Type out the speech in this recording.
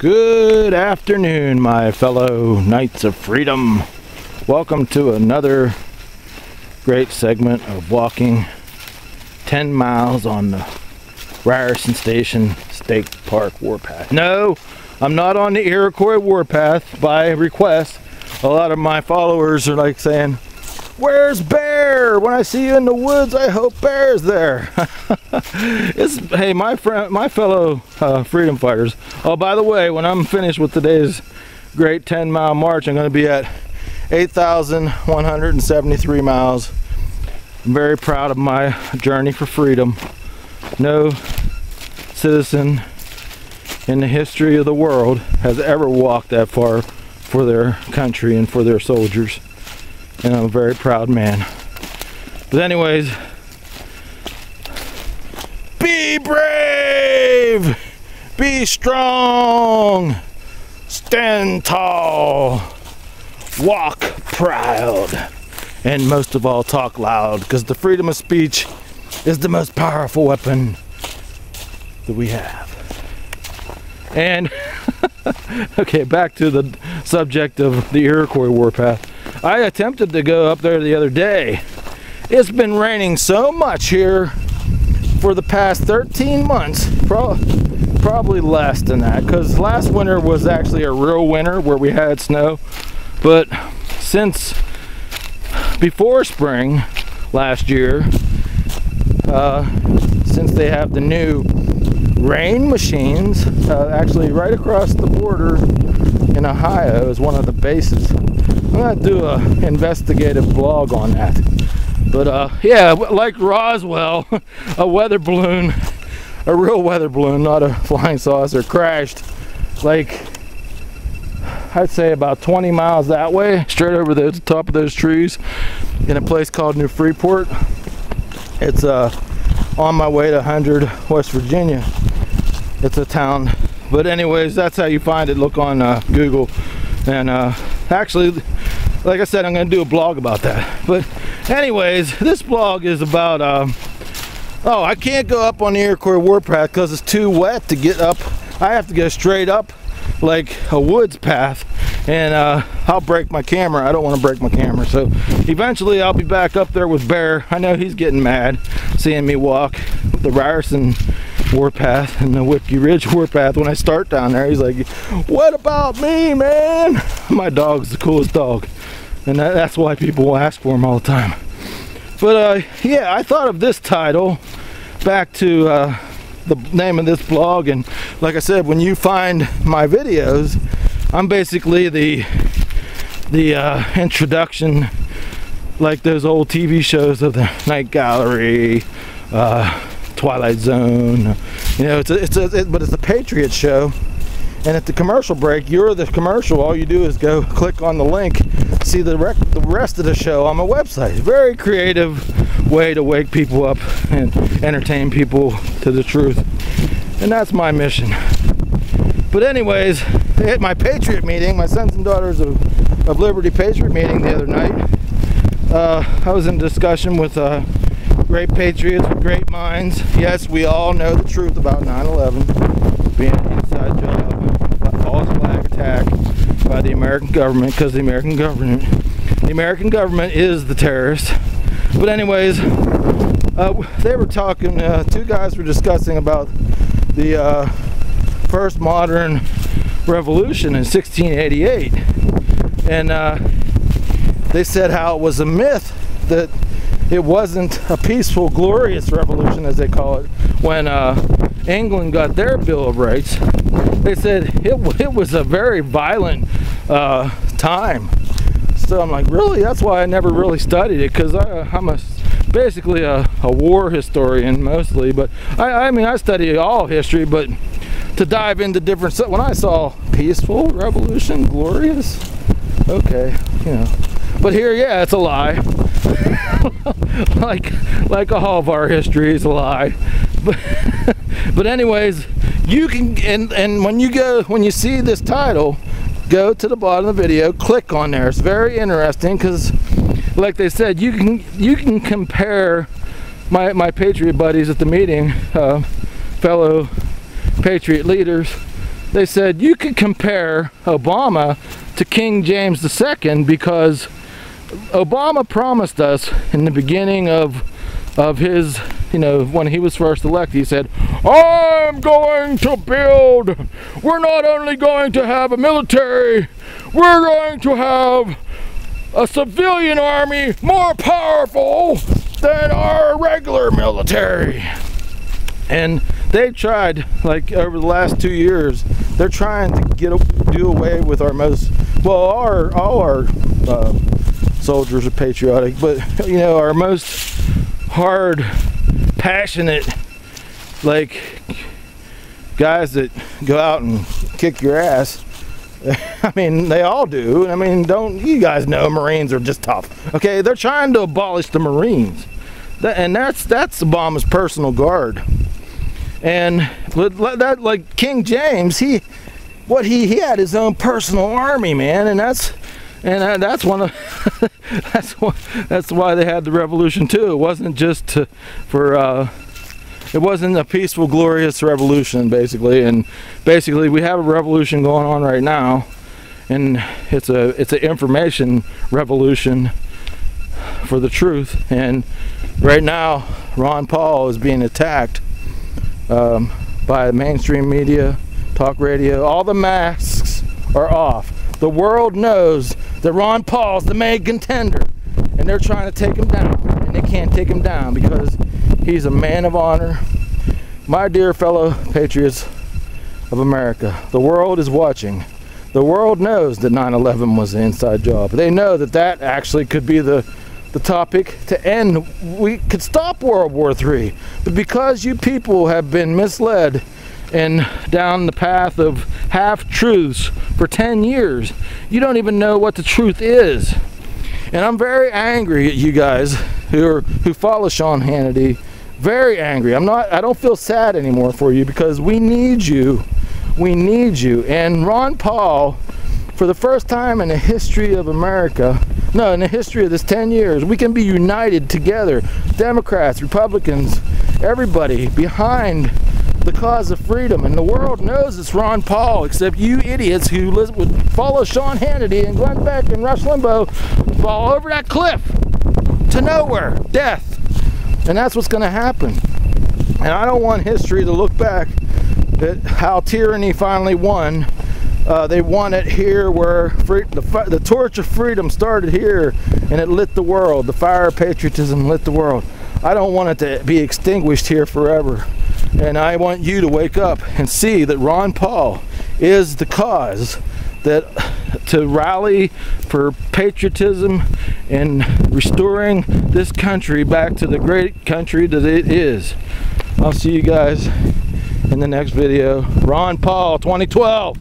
Good afternoon, my fellow Knights of Freedom. Welcome to another great segment of walking 10 miles on the Ryerson Station State Park Warpath. No, I'm not on the Iroquois Warpath by request. A lot of my followers are like saying, "Where's Bear? When I see you in the woods, I hope Bear's there." Hey, my fellow freedom fighters. Oh, by the way, when I'm finished with today's great 10-mile march, I'm going to be at 8,173 miles. I'm very proud of my journey for freedom. No citizen in the history of the world has ever walked that far for their country and for their soldiers. And I'm a very proud man. But anyways, be brave, be strong, stand tall, walk proud, and most of all, talk loud, because the freedom of speech is the most powerful weapon that we have. And okay, back to the subject of the Iroquois Warpath. I attempted to go up there the other day. It's been raining so much here for the past 13 months, probably less than that, because last winter was actually a real winter where we had snow. But since before spring last year, since they have the new rain machines, actually right across the border in Ohio is one of the bases. I'm gonna do a investigative blog on that. But yeah, like Roswell, a weather balloon, a real weather balloon, not a flying saucer, crashed like, I'd say about 20 miles that way, straight over the top of those trees in a place called New Freeport. It's on my way to 100, West Virginia. It's a town. But anyways, that's how you find it. Look on Google. And actually, like I said, I'm going to do a blog about that. But anyways, this blog is about, oh, I can't go up on the Iroquois Warpath because it's too wet to get up. I have to go straight up like a woods path, and I'll break my camera. I don't want to break my camera. So eventually I'll be back up there with Bear. I know he's getting mad seeing me walk the Ryerson Warpath and the Whiskey Ridge Warpath. When I start down there, he's like, "What about me, man?" My dog's the coolest dog, and that's why people will ask for him all the time. But yeah, I thought of this title, back to the name of this blog. And like I said, when you find my videos, I'm basically the introduction, like those old TV shows of the Night Gallery, Twilight Zone. You know, but it's a Patriot show. And at the commercial break, you're the commercial. All you do is go click on the link, see the rest of the show on my website. Very creative way to wake people up and entertain people to the truth. And that's my mission. But anyways, at my Patriot meeting, my Sons and Daughters of Liberty Patriot meeting the other night, I was in discussion with great patriots with great minds. Yes, we all know the truth about 9/11 being an inside job, a false flag attack by the American government, because the American government is the terrorist. But anyways, they were talking, two guys were discussing about the first modern revolution in 1688, and they said how it was a myth that it wasn't a peaceful, glorious revolution, as they call it, when England got their Bill of Rights. They said it was a very violent time. So I'm like, really? That's why I never really studied it, because I'm basically a war historian mostly. But I mean, I study all history, but to dive into different stuff, when I saw peaceful revolution, glorious, okay, you know. But here, yeah, it's a lie. like all of our history is a lie. But anyways, you can, and when you see this title, go to the bottom of the video, click on there. It's very interesting, because like they said, you can compare my Patriot buddies at the meeting, fellow Patriot leaders, they said you could compare Obama to King James II, because Obama promised us in the beginning of his, you know, when he was first elected, he said, I'm going to build, we're not only going to have a military, we're going to have a civilian army more powerful than our regular military. And they tried, like over the last 2 years, they're trying to do away with our most, well, all our soldiers are patriotic, but you know, our most hard, passionate, like guys that go out and kick your ass. I mean, they all do. I mean, don't you guys know Marines are just tough? Okay, they're trying to abolish the Marines, and that's Obama's personal guard. And that, like King James, he had his own personal army, man, and that's one of that's why they had the revolution too. It wasn't just it wasn't a peaceful, glorious revolution, basically. And basically, we have a revolution going on right now, and it's an information revolution for the truth. And right now, Ron Paul is being attacked by the mainstream media, talk radio. All the masks are off. The world knows that Ron Paul's the main contender, and they're trying to take him down, and they can't take him down because he's a man of honor. My dear fellow patriots of America, the world is watching. The world knows that 9/11 was an inside job. They know that that actually could be the topic to end. We could stop World War III, but because you people have been misled and down the path of half-truths for 10 years, you don't even know what the truth is. And I'm very angry at you guys who follow Sean Hannity. Very angry. I don't feel sad anymore for you, because we need you. We need you. And Ron Paul, for the first time in the history of America, no, in the history of this 10 years, we can be united together. Democrats, Republicans, everybody behind the cause of freedom. And the world knows it's Ron Paul, except you idiots who would follow Sean Hannity and Glenn Beck and Rush Limbaugh fall over that cliff to nowhere, death. And that's what's going to happen. And I don't want history to look back at how tyranny finally won. They won it here, where the torch of freedom started here, and it lit the world. The fire of patriotism lit the world. I don't want it to be extinguished here forever. And I want you to wake up and see that Ron Paul is the cause, that to rally for patriotism and restoring this country back to the great country that it is. I'll see you guys in the next video. Ron Paul 2012.